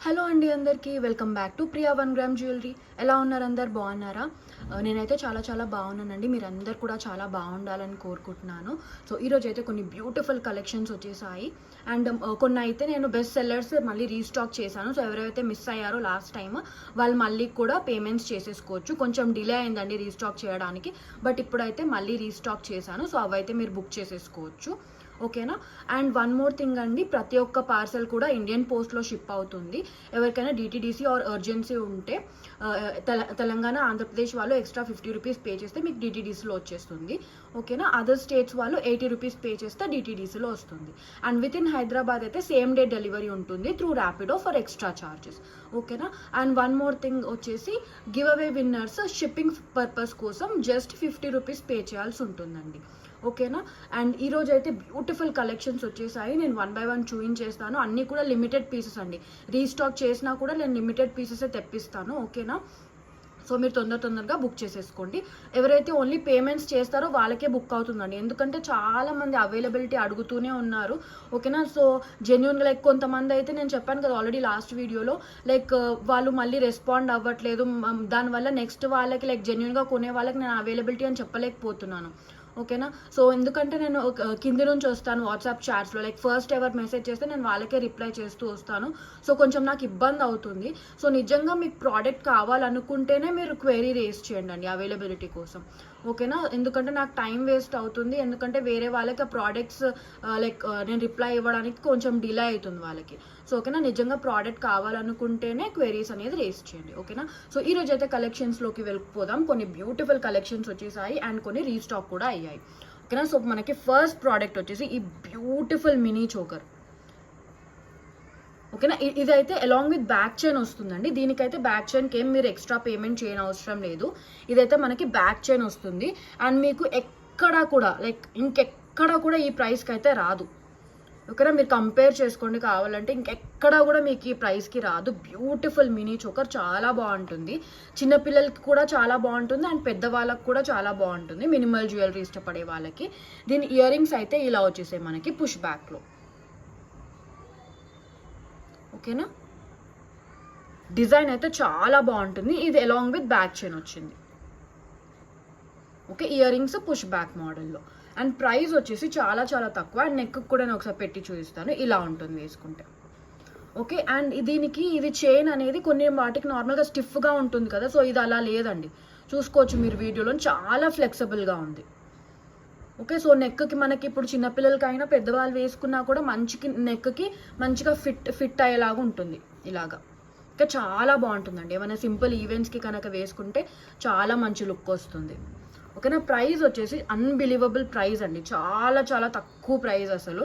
Hello అండి అందరికీ welcome back to Priya 1 gram jewellery. ఎలా ఉన్నారు అందరు బాగున్నారా? నేనైతే చాలా బాగున్నానండి. మీరందరు కూడా చాలా బాగుండాలని కోరుకుంటున్నాను. సో ఈరోజు అయితే కొన్ని బ్యూటిఫుల్ కలెక్షన్స్ వచ్చేసాయి అండ్ కొన్ని అయితే నేను బెస్ట్ సెల్లర్స్ మళ్ళీ రీస్టాక్ చేశాను. సో ఎవరైతే మిస్ అయ్యారో లాస్ట్ టైం వాళ్ళు మళ్ళీ కూడా పేమెంట్స్ చేసేసుకోవచ్చు. కొంచెం డిలే అయిందండి రీస్టాక్ చేయడానికి, బట్ ఇప్పుడైతే మళ్ళీ రీస్టాక్ చేశాను. సో అవైతే మీరు బుక్ చేసేసుకోవచ్చు, ఓకేనా? అండ్ వన్ మోర్ థింగ్ అండి, ప్రతి ఒక్క పార్సల్ కూడా ఇండియన్ పోస్ట్లో షిప్ అవుతుంది. ఎవరికైనా డిటీడీసీ ఆర్ అర్జెన్సీ ఉంటే తెలంగాణ ఆంధ్రప్రదేశ్ వాళ్ళు ఎక్స్ట్రా 50 రూపీస్ పే చేస్తే మీకు డిటీడీసీలో వచ్చేస్తుంది, ఓకేనా? అదర్ స్టేట్స్ వాళ్ళు 80 రూపీస్ పే చేస్తే డిటీడీసీలో వస్తుంది. అండ్ విత్ ఇన్ హైదరాబాద్ అయితే సేమ్ డే డెలివరీ ఉంటుంది through Rapido for extra charges, ఓకేనా? అండ్ వన్ మోర్ థింగ్ వచ్చేసి give away winners shipping purpose కోసం జస్ట్ 50 రూపీస్ పే చేయాల్సి ఉంటుందండి, ఓకేనా? అండ్ ఈరోజు అయితే బ్యూటిఫుల్ కలెక్షన్స్ వచ్చేసాయి. నేను 1 by 1 చూపించేస్తాను. అన్నీ కూడా లిమిటెడ్ పీసెస్ అండి. రీస్టాక్ చేసినా కూడా నేను లిమిటెడ్ పీసెస్ తెప్పిస్తాను, ఓకేనా? సో మీరు తొందరగా బుక్ చేసేసుకోండి. ఎవరైతే ఓన్లీ పేమెంట్స్ చేస్తారో వాళ్ళకే బుక్ అవుతుందండి, ఎందుకంటే చాలామంది అవైలబిలిటీ అడుగుతూనే ఉన్నారు, ఓకేనా? సో జెన్యున్గా లైక్ కొంతమంది అయితే నేను చెప్పాను కదా ఆల్రెడీ లాస్ట్ వీడియోలో, లైక్ వాళ్ళు మళ్ళీ రెస్పాండ్ అవ్వట్లేదు. దానివల్ల నెక్స్ట్ వాళ్ళకి లైక్ జెన్యున్గా కొనే వాళ్ళకి నేను అవైలబిలిటీ అని చెప్పలేకపోతున్నాను, ఓకేనా? సో ఎందుకంటే నేను కింది నుంచి వస్తాను వాట్సాప్ చాట్స్లో, లైక్ ఫస్ట్ ఎవర్ మెసేజ్ చేస్తే నేను వాళ్ళకే రిప్లై చేస్తూ వస్తాను. సో కొంచెం నాకు ఇబ్బంది అవుతుంది. సో నిజంగా మీకు ప్రోడక్ట్ కావాలనుకుంటేనే మీరు క్వెరీ రేస్ చేయండి అండి అవైలబిలిటీ కోసం, ఓకేనా? ఎందుకంటే నాకు టైం వేస్ట్ అవుతుంది, ఎందుకంటే వేరే వాళ్ళకి ఆ ప్రోడక్ట్స్ లైక్ నేను రిప్లై ఇవ్వడానికి కొంచెం డిలే అవుతుంది వాళ్ళకి. సో ఓకేనా, నిజంగా ప్రోడక్ట్ కావాలనుకుంటేనే క్వెరీస్ అనేది రేస్ చేయండి, ఓకేనా? సో ఈరోజు అయితే కలెక్షన్స్లోకి వెళ్ళిపోదాం. కొన్ని బ్యూటిఫుల్ కలెక్షన్స్ వచ్చేసాయి అండ్ కొన్ని రీస్టాక్ కూడా అయ్యాయి, ఓకేనా? సో మనకి ఫస్ట్ ప్రోడక్ట్ వచ్చేసి ఈ బ్యూటిఫుల్ మినీ చోకర్, ఓకేనా? ఇదైతే అలాంగ్ విత్ బ్యాక్ చైన్ వస్తుందండి. దీనికైతే బ్యాక్ చైన్కి ఏం మీరు ఎక్స్ట్రా పేమెంట్ చేయని అవసరం లేదు. ఇదైతే మనకి బ్యాక్ చైన్ వస్తుంది అండ్ మీకు ఎక్కడా కూడా లైక్ ఇంకెక్కడా కూడా ఈ ప్రైస్కి అయితే రాదు, ఓకేనా? మీరు కంపేర్ చేసుకోండి కావాలంటే, ఇంకెక్కడా కూడా మీకు ఈ ప్రైస్కి రాదు. బ్యూటిఫుల్ మినీ చోకర్, చాలా బాగుంటుంది. చిన్నపిల్లలకి కూడా చాలా బాగుంటుంది అండ్ పెద్దవాళ్ళకి కూడా చాలా బాగుంటుంది, మినిమల్ జ్యువెలరీ ఇష్టపడే వాళ్ళకి. దీని ఇయర్ రింగ్స్ అయితే ఇలా వచ్చేసాయి మనకి పుష్ బ్యాక్లో, ఓకేనా? డిజైన్ అయితే చాలా బాగుంటుంది. ఇది అలాంగ్ విత్ బ్యాక్ చైన్ వచ్చింది, okay? Ear rings push back మోడల్లో అండ్ ప్రైస్ వచ్చేసి చాలా తక్కువ. అండ్ నెక్ కూడా నేను ఒకసారి పెట్టి చూపిస్తాను, ఇలా ఉంటుంది వేసుకుంటే, ఓకే? అండ్ దీనికి ఇది చైన్ అనేది కొన్ని వాటికి నార్మల్గా స్టిఫ్గా ఉంటుంది కదా, సో ఇది అలా లేదండి. చూసుకోవచ్చు మీరు వీడియోలో, చాలా ఫ్లెక్సిబుల్గా ఉంది, ఓకే? సో నెక్కి మనకి ఇప్పుడు చిన్నపిల్లలకైనా పెద్దవాళ్ళు వేసుకున్నా కూడా నెక్కి మంచిగా ఫిట్ అయ్యేలాగా ఉంటుంది ఇలాగా. ఇంకా చాలా బాగుంటుందండి. ఏమైనా సింపుల్ ఈవెంట్స్కి కనుక వేసుకుంటే చాలా మంచి లుక్ వస్తుంది, ఓకేనా? ప్రైస్ వచ్చేసి అన్బిలీవబుల్ ప్రైస్ అండి, చాలా తక్కువ ప్రైస్ అసలు,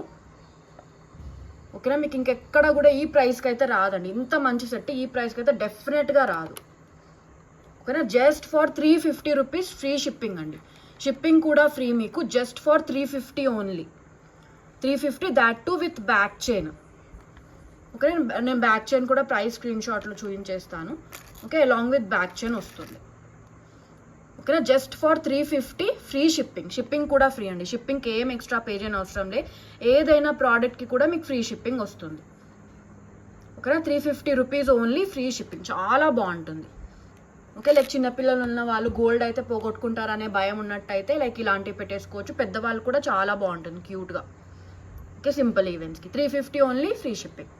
ఓకేనా? మీకు ఇంకెక్కడ కూడా ఈ ప్రైస్కి అయితే రాదండి. ఇంత మంచి సెట్ ఈ ప్రైస్కి అయితే డెఫినెట్గా రాదు, ఓకేనా? Just for 350 rupees free shipping అండి. షిప్పింగ్ కూడా ఫ్రీ మీకు, just for 350 only. 350, that to with back chain, okay? నేను బ్యాక్ చైన్ కూడా ప్రైస్ స్క్రీన్ షాట్లో చూపించేస్తాను, okay? Along with back chain వస్తుంది, ఓకేనా? జస్ట్ ఫర్ 350 ఫ్రీ షిప్పింగ్ కూడా ఫ్రీ అండి. షిప్పింగ్కి ఏం ఎక్స్ట్రా పే చేయని అవసరం లేదు. ఏదైనా ప్రోడక్ట్కి కూడా మీకు ఫ్రీ షిప్పింగ్ వస్తుంది, ఓకేనా? 350 రూపీస్ ఓన్లీ ఫ్రీ షిప్పింగ్, చాలా బాగుంటుంది, ఓకే? లైక్ చిన్నపిల్లలు ఉన్న వాళ్ళు గోల్డ్ అయితే పోగొట్టుకుంటారనే భయం ఉన్నట్టయితే లైక్ ఇలాంటివి పెట్టేసుకోవచ్చు. పెద్దవాళ్ళు కూడా చాలా బాగుంటుంది క్యూట్గా, ఓకే? సింపుల్ ఈవెంట్స్కి 350 ఓన్లీ ఫ్రీ షిప్పింగ్.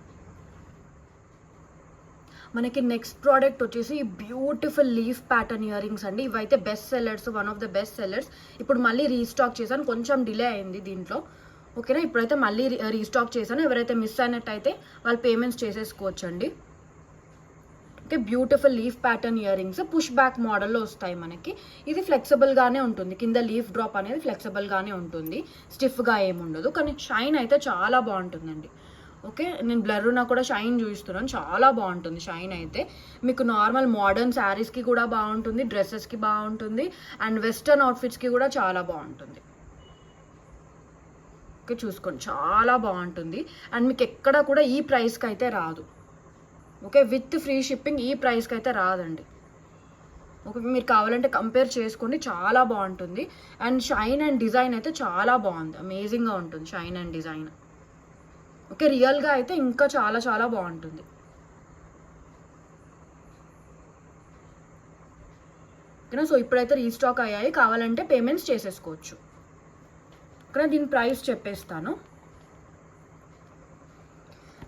మనకి నెక్స్ట్ ప్రోడక్ట్ వచ్చేసి beautiful leaf pattern earrings అండి. ఇవైతే best sellers, one of the best sellers. ఇప్పుడు మళ్ళీ రీస్టాక్ చేశాను, కొంచెం డిలే అయింది దీంట్లో, ఓకేనా? ఇప్పుడైతే మళ్ళీ రీస్టాక్ చేశాను. ఎవరైతే మిస్ అయినట్టయితే వాళ్ళు పేమెంట్స్ చేసేసుకోవచ్చు అండి, okay? Beautiful leaf pattern ear rings push back మోడల్లో వస్తాయి మనకి. ఇది ఫ్లెక్సిబుల్గానే ఉంటుంది, కింద లీఫ్ డ్రాప్ అనేది ఫ్లెక్సిబుల్గానే ఉంటుంది, స్టిఫ్గా ఏముండదు. కానీ షైన్ అయితే చాలా బాగుంటుందండి, ఓకే? నేను బ్లర్ ఉన్నా కూడా షైన్ చూపిస్తున్నాను, చాలా బాగుంటుంది షైన్ అయితే. మీకు నార్మల్ మోడర్న్ శారీస్కి కూడా బాగుంటుంది, డ్రెస్సెస్కి బాగుంటుంది అండ్ వెస్టర్న్ అవుట్ఫిట్స్కి కూడా చాలా బాగుంటుంది, ఓకే? చూసుకోండి, చాలా బాగుంటుంది అండ్ మీకు ఎక్కడ కూడా ఈ ప్రైస్కి అయితే రాదు, ఓకే? విత్ ఫ్రీ షిప్పింగ్ ఈ ప్రైస్కి అయితే రాదండి, ఓకే? మీరు కావాలంటే కంపేర్ చేసుకోండి, చాలా బాగుంటుంది. అండ్ షైన్ అండ్ డిజైన్ అయితే చాలా బాగుంది, అమేజింగ్గా ఉంటుంది షైన్ అండ్ డిజైన్, ఓకే? రియల్గా అయితే ఇంకా చాలా బాగుంటుంది. ఓకేనా. సో ఇప్పుడైతే రీస్టాక్ అయ్యాయి, కావాలంటే పేమెంట్స్ చేసేసుకోవచ్చు. ఓకేనా, దీని ప్రైస్ చెప్పేస్తాను.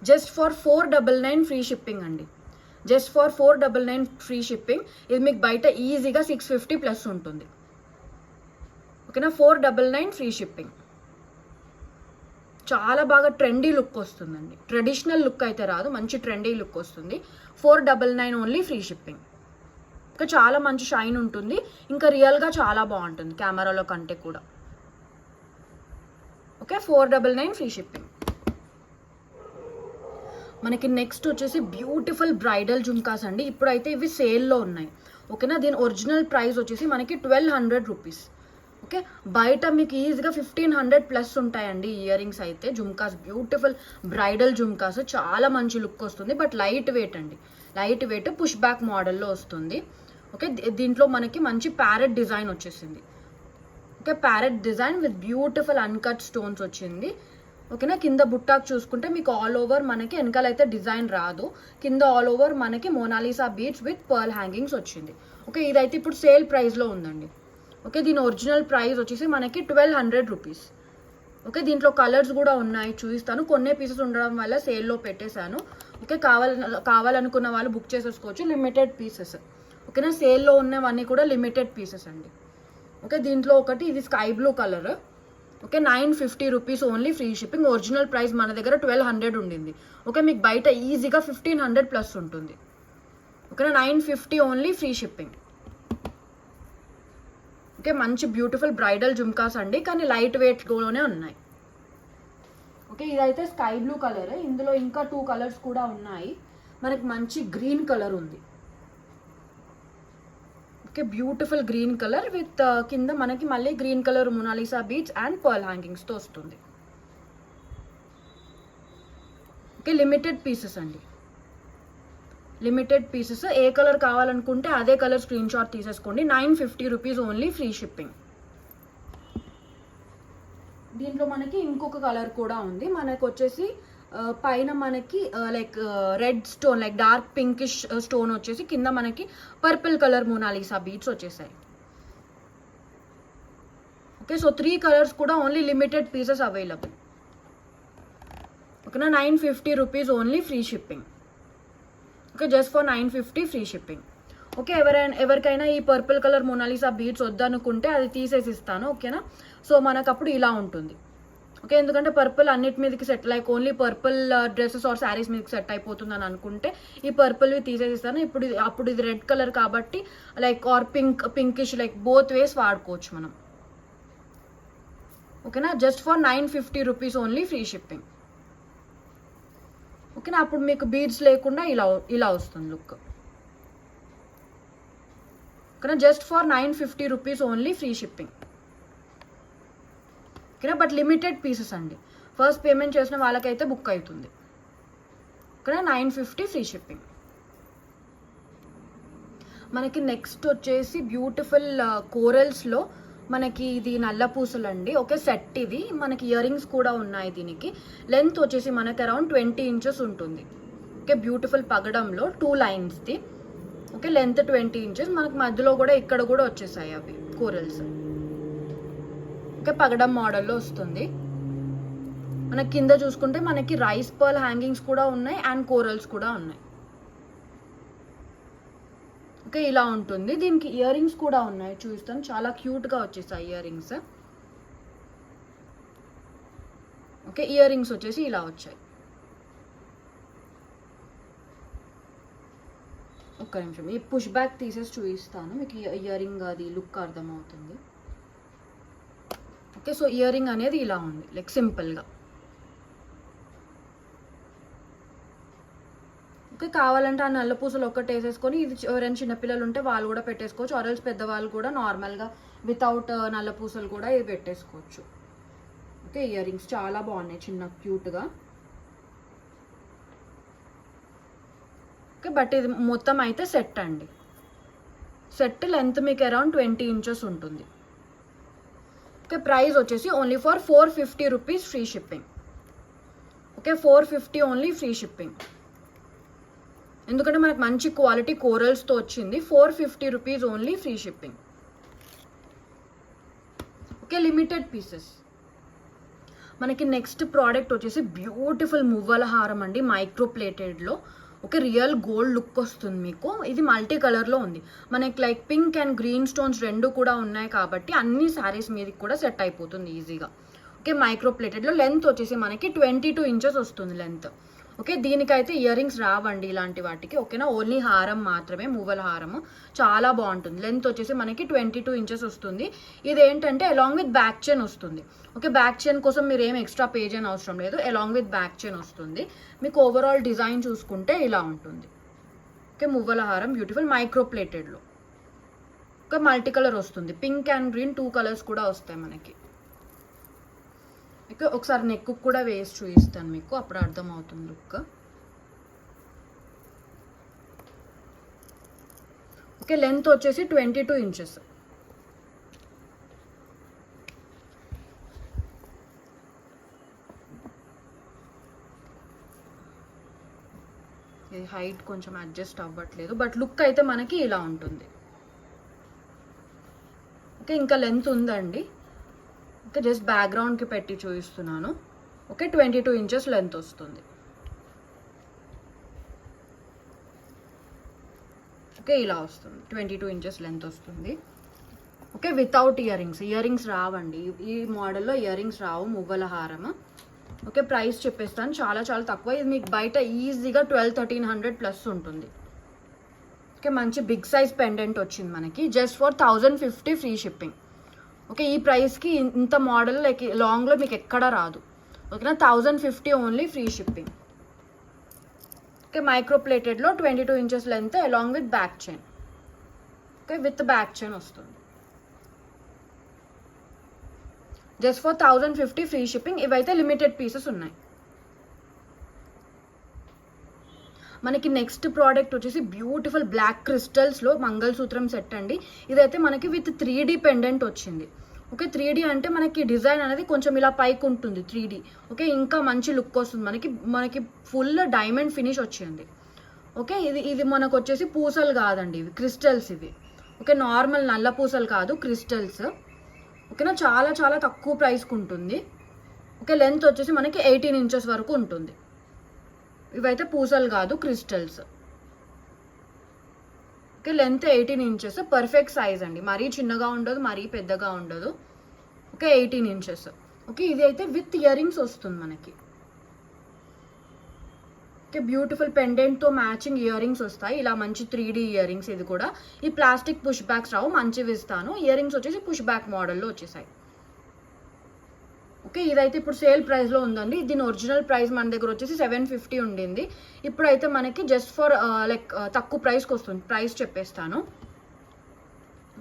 జస్ట్ ఫర్ 499 ఫ్రీ షిప్పింగ్ అండి. Just for 499 free shipping. ఇది మీకు బయట ఈజీగా 650 ప్లస్ ఉంటుంది. ఓకేనా, 499 ఫ్రీ షిప్పింగ్. చాలా బాగా ట్రెండీ లుక్ వస్తుందండి. ట్రెడిషనల్ లుక్ అయితే రాదు, మంచి ట్రెండీ లుక్ వస్తుంది. 499 ఓన్లీ ఫ్రీ షిప్పింగ్. ఇంకా చాలా మంచి షైన్ ఉంటుంది, ఇంకా రియల్గా చాలా బాగుంటుంది కెమెరాలో కంటే కూడా. Okay, 499 free shipping. మనకి నెక్స్ట్ వచ్చేసి బ్యూటిఫుల్ బ్రైడల్ జుమ్కాస్ అండి. ఇప్పుడైతే ఇవి సేల్లో ఉన్నాయి. ఓకేనా, దీని ఒరిజినల్ ప్రైస్ వచ్చేసి మనకి 1200 రూపీస్. ఓకే, బయట మీకు ఈజీగా 1500 ప్లస్ ఉంటాయండి ఇయర్ రింగ్స్ అయితే. జుమ్కాస్ బ్యూటిఫుల్ బ్రైడల్ జుమ్కాస్, చాలా మంచి లుక్ వస్తుంది. బట్ లైట్ వెయిట్ అండి, లైట్ వెయిట్ పుష్ బ్యాక్ మోడల్లో వస్తుంది. ఓకే, దీంట్లో మనకి మంచి ప్యారెట్ డిజైన్ వచ్చేసింది. Okay, parrot design with beautiful uncut stones వచ్చింది. ఓకేనా, కింద బుట్టాకు చూసుకుంటే మీకు ఆల్ ఓవర్ మనకి వెనకాలైతే డిజైన్ రాదు, కింద ఆల్ ఓవర్ మనకి Mona Lisa beads with pearl hangings వచ్చింది. ఓకే, ఇదైతే ఇప్పుడు సేల్ ప్రైస్లో ఉందండి. ఓకే, దీని ఒరిజినల్ ప్రైస్ వచ్చేసి మనకి 1200 రూపీస్. ఓకే, దీంట్లో కలర్స్ కూడా ఉన్నాయి, చూపిస్తాను. కొన్నే పీసెస్ ఉండడం వల్ల సేల్లో పెట్టేశాను. ఓకే, కావాలనుకున్న వాళ్ళు బుక్ చేసేసుకోవచ్చు, లిమిటెడ్ పీసెస్. ఓకేనా, సేల్లో ఉన్నవన్నీ కూడా లిమిటెడ్ పీసెస్ అండి. ఓకే, దీంట్లో ఒకటి ఇది sky blue colour. Okay, 950 rupees only free shipping. Original price మన దగ్గర 1200 ఉండింది. ఓకే, మీకు బయట ఈజీగా 1500 ప్లస్ ఉంటుంది. ఓకేనా, 950 ఓన్లీ ఫ్రీ షిప్పింగ్. ఓకే, మంచి బ్యూటిఫుల్ బ్రైడల్ జుమ్కాస్ అండి, కానీ లైట్ వెయిట్లోనే ఉన్నాయి. ఓకే, ఇదైతే స్కై బ్లూ కలర్. ఇందులో ఇంకా 2 కలర్స్ కూడా ఉన్నాయి. మనకి మంచి గ్రీన్ కలర్ ఉంది. Okay, beautiful green colour with కింద మనకి మళ్ళీ green colour Mona Lisa beads and pearl హ్యాంగింగ్స్తో వస్తుంది. ఓకే, లిమిటెడ్ పీసెస్ అండి, లిమిటెడ్ పీసెస్. ఏ కలర్ కావాలనుకుంటే అదే కలర్ స్క్రీన్ షాట్ తీసేసుకోండి. 950 రూపీస్ ఓన్లీ ఫ్రీ షిప్పింగ్. దీంట్లో మనకి ఇంకొక కలర్ కూడా ఉంది. మనకు వచ్చేసి పైన మనకి like red stone, like dark pinkish stone వచ్చేసి కింద మనకి పర్పుల్ కలర్ మొనాలిసా బీడ్స్ వచ్చేసాయి. ఓకే, సో 3 కలర్స్ కూడా ఓన్లీ లిమిటెడ్ పీసెస్ అవైలబుల్. ఓకేనా, 950 rupees only free shipping. Okay, just for 950 free shipping. Okay, ఎవరికైనా ఈ పర్పుల్ కలర్ మొనాలిసా బీడ్స్ వద్దనుకుంటే అది తీసేసి ఇస్తాను. ఓకేనా, సో మనకు అప్పుడు ఇలా ఉంటుంది. ఓకే, ఎందుకంటే పర్పుల్ అన్నిటి మీదకి set, like only purple dresses or saris మీదకి సెట్ అయిపోతుంది అని అనుకుంటే ఈ పర్పుల్వి తీసేసి ఇస్తాను. అప్పుడు ఇది రెడ్ కలర్ కాబట్టి like or pinkish, like both ways వాడుకోవచ్చు మనం. ఓకేనా, just for 950 rupees only free shipping. ఓకేనా, అప్పుడు మీకు బీడ్స్ లేకుండా ఇలా వస్తుంది లుక్. ఓకేనా, just for 950 rupees only free shipping. ఓకేనా, బట్ లిమిటెడ్ పీసెస్ అండి. ఫస్ట్ పేమెంట్ చేసిన వాళ్ళకైతే బుక్ అవుతుంది. ఓకేనా, 950 ఫ్రీ షిప్పింగ్. మనకి నెక్స్ట్ వచ్చేసి బ్యూటిఫుల్ కోరల్స్లో మనకి ఇది నల్ల పూసలు అండి. ఓకే, సెట్ ఇది. మనకి ఇయర్ రింగ్స్ కూడా ఉన్నాయి. దీనికి లెంత్ వచ్చేసి మనకి అరౌండ్ 20 ఇంచెస్ ఉంటుంది. ఓకే, బ్యూటిఫుల్ పగడంలో 2 లైన్స్ది. Okay, length 20 inches. మనకి మధ్యలో కూడా ఇక్కడ కూడా వచ్చేసాయి అవి కోరల్స్. ఓకే, పగడం మోడల్లో వస్తుంది. మనకి కింద చూసుకుంటే మనకి రైస్ పర్ల్ హ్యాంగింగ్స్ కూడా ఉన్నాయి అండ్ కోరల్స్ కూడా ఉన్నాయి. ఓకే, ఇలా ఉంటుంది. దీనికి ఇయర్ రింగ్స్ కూడా ఉన్నాయి, చూస్తాను. చాలా క్యూట్గా వచ్చేసాయి earrings. Okay, ear rings వచ్చేసి ఇలా వచ్చాయి. ఒక్క నిమిషం, ఈ పుష్ బ్యాక్ తీసేసి చూపిస్తాను మీకు. ఇయర్ రింగ్ అది లుక్ అర్థమవుతుంది. ఓకే, సో ఇయర్ రింగ్ అనేది ఇలా ఉంది, లైక్ సింపుల్గా. ఓకే, కావాలంటే ఆ నల్ల పూసలు ఒక్కటి వేసేసుకొని ఇది ఎవరైనా చిన్నపిల్లలు ఉంటే వాళ్ళు కూడా పెట్టేసుకోవచ్చు. ఆర్ఎల్స్ పెద్దవాళ్ళు కూడా నార్మల్గా వితౌట్ నల్ల పూసలు కూడా ఇది పెట్టేసుకోవచ్చు. ఓకే, ఇయర్ రింగ్స్ చాలా బాగున్నాయి, చిన్న క్యూట్గా. ఓకే, బట్ ఇది మొత్తం అయితే సెట్ అండి. సెట్ లెంత్ మీకు అరౌండ్ 20 ఇంచెస్ ఉంటుంది. ఓకే, ప్రైస్ వచ్చేసి only for 450 rupees free shipping. Okay, 450 only free shipping. ఎందుకంటే మనకు మంచి క్వాలిటీ కోరల్స్తో వచ్చింది. 450 rupees only, free shipping. Okay, limited pieces. మనకి నెక్స్ట్ ప్రోడక్ట్ వచ్చేసి బ్యూటిఫుల్ మువ్వల హారం అండి, మైక్రో ప్లేటెడ్లో. ఓకే, రియల్ గోల్డ్ లుక్ వస్తుంది మీకు. ఇది మల్టీ కలర్లో ఉంది. మనకి like pink and green stones రెండు కూడా ఉన్నాయి కాబట్టి అన్ని శారీస్ మీదకి కూడా సెట్ అయిపోతుంది ఈజీగా. Okay, micro ప్లేటెడ్లో. లెంత్ వచ్చేసి మనకి 22 ఇంచెస్ వస్తుంది లెంత్. ఓకే, దీనికైతే ఇయర్ రింగ్స్ రావండి ఇలాంటి వాటికి. ఓకేనా, ఓన్లీ హారం మాత్రమే, మువ్వల హారము. చాలా బాగుంటుంది. లెంత్ వచ్చేసి మనకి 22 ఇంచెస్ వస్తుంది. ఇది ఏంటంటే అలాంగ్ విత్ బ్యాక్ చైన్ వస్తుంది. ఓకే, బ్యాక్ చైన్ కోసం మీరు ఏం ఎక్స్ట్రా పే చేయని అవసరం లేదు, అలాంగ్ విత్ బ్యాక్ చైన్ వస్తుంది. మీకు ఓవరాల్ డిజైన్ చూసుకుంటే ఇలా ఉంటుంది. ఓకే, మువ్వల హారం బ్యూటిఫుల్ మైక్రో ప్లేటెడ్లో. ఒక మల్టీ కలర్ వస్తుంది, పింక్ అండ్ గ్రీన్ 2 కలర్స్ కూడా వస్తాయి మనకి. ఓకే, ఒకసారి నెక్ కూడా వేసి చూపిస్తాను మీకు, అప్పుడు అర్థమవుతుంది లుక్. ఓకే, లెంత్ వచ్చేసి 22 ఇంచెస్. ఇది హైట్ కొంచెం అడ్జస్ట్ అవ్వట్లేదు, బట్ లుక్ అయితే మనకి ఇలా ఉంటుంది. ఓకే, ఇంకా లెంత్ ఉందండి. ఓకే, జస్ట్ బ్యాక్గ్రౌండ్కి పెట్టి చూపిస్తున్నాను. ఓకే, 22 ఇంచెస్ లెంత్ వస్తుంది. ఓకే, ఇలా వస్తుంది, 22 ఇంచెస్ లెంత్ వస్తుంది. Okay, without ear rings. Ear rings రావండి ఈ మోడల్లో, ఇయర్ రింగ్స్ రావు, మువ్వల హారం. ఓకే, ప్రైస్ చెప్పేస్తాను, చాలా చాలా తక్కువ. ఇది మీకు బయట ఈజీగా 1200-1300 ప్లస్ ఉంటుంది. ఓకే, మంచి బిగ్ సైజ్ పెండెంట్ వచ్చింది మనకి, just for 1050 free shipping. Okay, ఈ ప్రైస్కి ఇంత మోడల్ లైక్ లాంగ్లో మీకు ఎక్కడ రాదు. ఓకేనా, 1050 only, free shipping. Okay, micro ప్లేటెడ్లో 22 inches length along with back chain. Okay, with back chain వస్తుంది. Just for 1050 free shipping. ఇవైతే లిమిటెడ్ పీసెస్ ఉన్నాయి. మనకి నెక్స్ట్ ప్రోడక్ట్ వచ్చేసి బ్యూటిఫుల్ బ్లాక్ క్రిస్టల్స్లో మంగళసూత్రం సెట్ అండి. ఇదైతే మనకి విత్ 3D పెండెంట్ వచ్చింది. ఓకే, 3D అంటే మనకి డిజైన్ అనేది కొంచెం ఇలా పైకి ఉంటుంది 3D. ఓకే, ఇంకా మంచి లుక్ వస్తుంది మనకి ఫుల్ డైమండ్ ఫినిష్ వచ్చింది. ఓకే, ఇది మనకు వచ్చేసి పూసలు కాదండి, ఇవి క్రిస్టల్స్ ఇవి. ఓకే, నార్మల్ నల్ల పూసలు కాదు, క్రిస్టల్స్. ఓకేనా, చాలా చాలా తక్కువ ప్రైస్కి ఉంటుంది. ఓకే, లెంత్ వచ్చేసి మనకి 18 ఇంచెస్ వరకు ఉంటుంది. ఇవైతే పూసలు కాదు, crystals. Okay, length 18 inches, perfect size అండి. మరీ చిన్నగా ఉండదు, మరీ పెద్దగా ఉండదు. Okay, 18 inches. ఓకే, ఇది అయితే విత్ ఇయర్ రింగ్స్ వస్తుంది మనకి. ఓకే, బ్యూటిఫుల్ పెండెంట్తో మ్యాచింగ్ ఇయర్ రింగ్స్ వస్తాయి, ఇలా మంచి 3D ఇయర్ రింగ్స్. ఇది కూడా ఈ ప్లాస్టిక్ పుష్ బ్యాక్స్ రావు, మంచివి ఇస్తాను. ఇయర్ రింగ్స్ వచ్చేసి పుష్ బ్యాక్ మోడల్లో వచ్చేసాయి. ఓకే, ఇదైతే ఇప్పుడు సేల్ ప్రైస్లో ఉందండి. దీని ఒరిజినల్ ప్రైస్ మన దగ్గర వచ్చేసి 750 ఉండింది. ఇప్పుడైతే మనకి జస్ట్ ఫర్ లైక్ తక్కువ ప్రైస్కి వస్తుంది. ప్రైస్ చెప్పేస్తాను.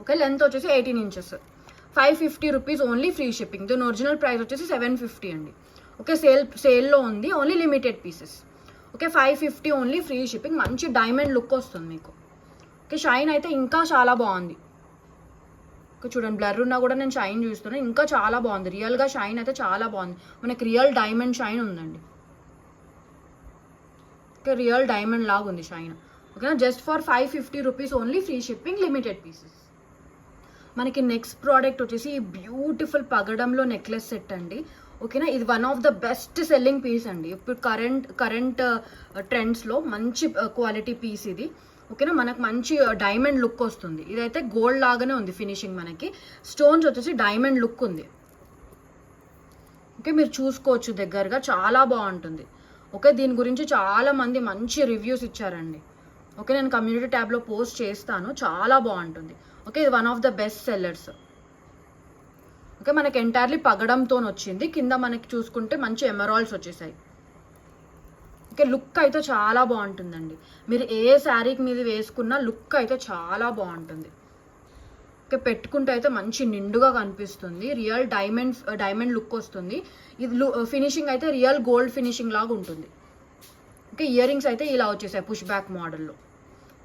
ఓకే, లెంత్ వచ్చేసి 18 inches, 550 rupees only, free shipping. దీని ఒరిజినల్ ప్రైస్ వచ్చేసి 750 అండి. ఓకే, సేల్లో ఉంది, only limited pieces. Okay, 550 only, free shipping. మంచి డైమండ్ లుక్ వస్తుంది మీకు. ఓకే, షైన్ అయితే ఇంకా చాలా బాగుంది. చూడండి, బ్లర్ ఉన్నా కూడా నేను షైన్ చూస్తున్నాను, ఇంకా చాలా బాగుంది. రియల్గా షైన్ అయితే చాలా బాగుంది. మనకి రియల్ డైమండ్ షైన్ ఉందండి. ఓకే, రియల్ డైమండ్ లాగా ఉంది షైన్. ఓకేనా, just for 550 rupees only, free shipping, limited pieces. మనకి నెక్స్ట్ ప్రోడక్ట్ వచ్చేసి బ్యూటిఫుల్ పగడంలో నెక్లెస్ సెట్ అండి. ఓకేనా, ఇది one of the best selling piece అండి. ఇప్పుడు కరెంట్ ట్రెండ్స్లో మంచి క్వాలిటీ పీస్ ఇది. ఓకేనా, మనకు మంచి డైమండ్ లుక్ వస్తుంది. ఇదైతే గోల్డ్ లాగానే ఉంది ఫినిషింగ్. మనకి స్టోన్స్ వచ్చేసి డైమండ్ లుక్ ఉంది. ఓకే, మీరు చూసుకోవచ్చు దగ్గరగా, చాలా బాగుంటుంది. ఓకే, దీని గురించి చాలా మంది మంచి రివ్యూస్ ఇచ్చారండి. ఓకే, నేను కమ్యూనిటీ ట్యాబ్లో పోస్ట్ చేస్తాను, చాలా బాగుంటుంది. ఓకే, ఇది one of the best sellers. Okay, మనకి ఎంటైర్లీ పగడంతో వచ్చింది. కింద మనకి చూసుకుంటే మంచి ఎమరాల్డ్స్ వచ్చేసాయి. ఓకే, లుక్ అయితే చాలా బాగుంటుందండి. మీరు ఏ శారీకి మీద వేసుకున్నా లుక్ అయితే చాలా బాగుంటుంది. ఓకే, పెట్టుకుంటే అయితే మంచి నిండుగా కనిపిస్తుంది. రియల్ డైమండ్ లుక్ వస్తుంది. ఇది ఫినిషింగ్ అయితే రియల్ గోల్డ్ ఫినిషింగ్ లాగా ఉంటుంది. ఓకే, ఇయర్ రింగ్స్ అయితే ఇలా వచ్చేసాయి పుష్ బ్యాక్ మోడల్లో.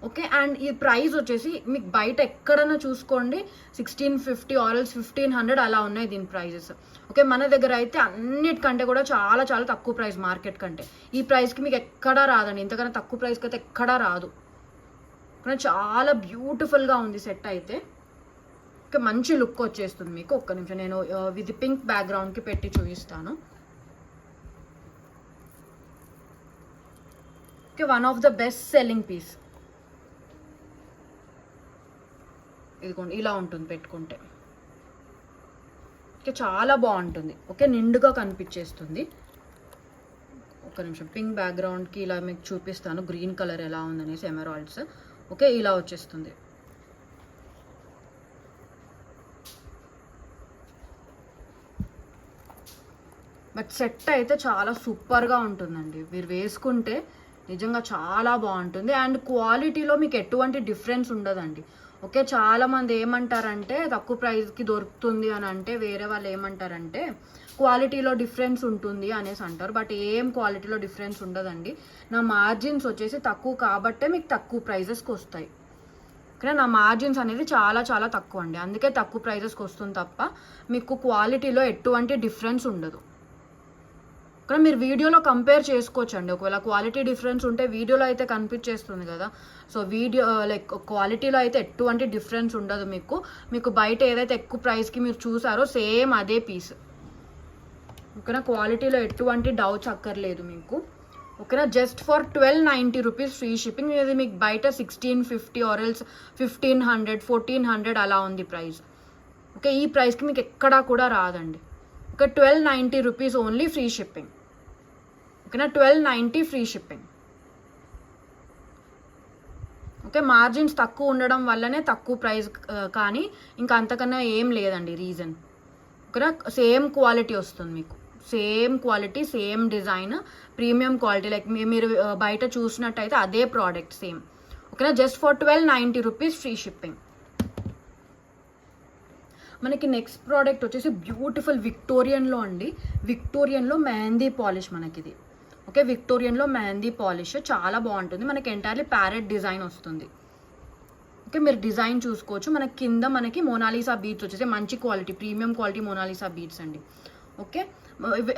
ఓకే. అండ్ ఈ ప్రైస్ వచ్చేసి మీకు బయట ఎక్కడైనా చూసుకోండి 1650 ఆర్ఎల్స్ 1500 అలా ఉన్నాయి దీని ప్రైజెస్. ఓకే. మన దగ్గర అయితే అన్నిటికంటే కూడా చాలా చాలా తక్కువ ప్రైస్ మార్కెట్ కంటే. ఈ ప్రైస్కి మీకు ఎక్కడా రాదండి, ఇంతకన్నా తక్కువ ప్రైస్కి అయితే ఎక్కడా రాదు. కానీ చాలా బ్యూటిఫుల్గా ఉంది సెట్ అయితే. ఓకే, మంచి లుక్ వచ్చేస్తుంది మీకు. ఒక్క నిమిషం నేను ఇది పింక్ బ్యాక్గ్రౌండ్కి పెట్టి చూపిస్తాను. Okay, one of the best selling piece. ఇదిగోండి ఇలా ఉంటుంది పెట్టుకుంటే. ఓకే, చాలా బాగుంటుంది. ఓకే, నిండుగా కనిపించేస్తుంది. ఒక నిమిషం పింక్ బ్యాక్గ్రౌండ్కి ఇలా మీకు చూపిస్తాను గ్రీన్ కలర్ ఎలా ఉందనేసి ఎమరాల్డ్స్. ఓకే, ఇలా వచ్చేస్తుంది. బట్ సెట్ అయితే చాలా సూపర్గా ఉంటుందండి. మీరు వేసుకుంటే నిజంగా చాలా బాగుంటుంది. అండ్ క్వాలిటీలో మీకు ఎటువంటి డిఫరెన్స్ ఉండదండి. ఓకే, చాలామంది ఏమంటారంటే తక్కువ ప్రైస్కి దొరుకుతుంది అని అంటే వేరే వాళ్ళు ఏమంటారంటే క్వాలిటీలో డిఫరెన్స్ ఉంటుంది అనేసి అంటారు. బట్ ఏం క్వాలిటీలో డిఫరెన్స్ ఉండదండి. నా మార్జిన్స్ వచ్చేసి తక్కువ కాబట్టే మీకు తక్కువ ప్రైజెస్కి వస్తాయి. కానీ నా మార్జిన్స్ అనేది చాలా చాలా తక్కువ అండి, అందుకే తక్కువ ప్రైజెస్కి వస్తుంది తప్ప మీకు క్వాలిటీలో ఎటువంటి డిఫరెన్స్ ఉండదు. కానీ మీరు వీడియోలో కంపేర్ చేసుకోవచ్చు అండి. ఒకవేళ క్వాలిటీ డిఫరెన్స్ ఉంటే వీడియోలో అయితే కనిపించేస్తుంది కదా. సో వీడియో లైక్ క్వాలిటీలో అయితే ఎటువంటి డిఫరెన్స్ ఉండదు మీకు బయట ఏదైతే ఎక్కువ ప్రైస్కి మీరు చూసారో సేమ్ అదే పీస్. ఓకేనా, క్వాలిటీలో ఎటువంటి డౌట్స్ అక్కర్లేదు మీకు. ఓకేనా, just for 1290 rupees free shipping. ఇది మీకు బయట 1650 ఆర్ఎల్స్ 1500 1400 అలా ఉంది ప్రైస్. ఓకే, ఈ ప్రైస్కి మీకు ఎక్కడా కూడా రాదండి. Okay, 1290 rupees only free shipping. ఓకేనా, 1290 ఫ్రీ షిప్పింగ్. ఓకే, మార్జిన్స్ తక్కువ ఉండడం వల్లనే తక్కువ ప్రైస్, కానీ ఇంకా అంతకన్నా ఏం లేదండి రీజన్. ఓకేనా, సేమ్ క్వాలిటీ వస్తుంది మీకు, same quality same design premium quality. Like మీరు బయట చూసినట్టయితే అదే ప్రోడక్ట్ సేమ్. ఓకేనా, just for 1290 rupees free shipping. మనకి నెక్స్ట్ ప్రోడక్ట్ వచ్చేసి బ్యూటిఫుల్ విక్టోరియన్లో అండి. విక్టోరియన్లో మెహందీ పాలిష్ మనకిది. ఓకే, విక్టోరియన్లో మెహందీ పాలిష్ చాలా బాగుంటుంది. మనకి ఎంటైర్లీ ప్యారెట్ డిజైన్ వస్తుంది. ఓకే, మీరు డిజైన్ చూసుకోవచ్చు. మనకి కింద మనకి మోనాలిసా బీడ్స్ వచ్చేసి మంచి quality premium quality Mona Lisa beads అండి. Okay,